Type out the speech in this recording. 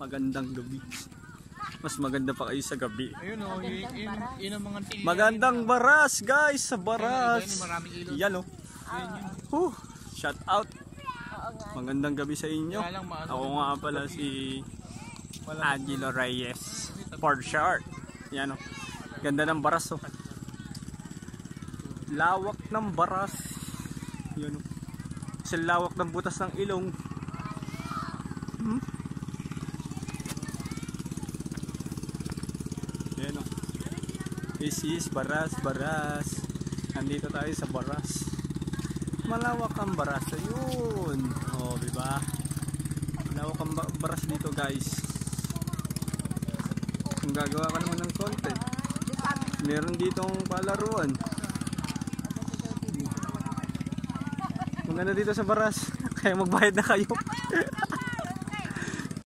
Magandang gabi. Mas maganda pa kayo sa gabi. Ayun o, yun ang mga tili. Magandang baras guys, sa baras. Yan o. Shout out. Magandang gabi sa inyo. Ako nga pala si Angelo Reyes. For short. Yan o. Ganda ng baras o. Lawak ng baras. Yan o. Kasi lawak ng butas ng ilong. Yan o. This is baras. Nandito tayo sa baras. Malawak ang baras. Ayun. O, diba? Malawak ang baras dito guys. Kung gagawa ka naman ng content, meron ditong palaruan. Maganda dito sa baras. Kaya magbayad na kayo.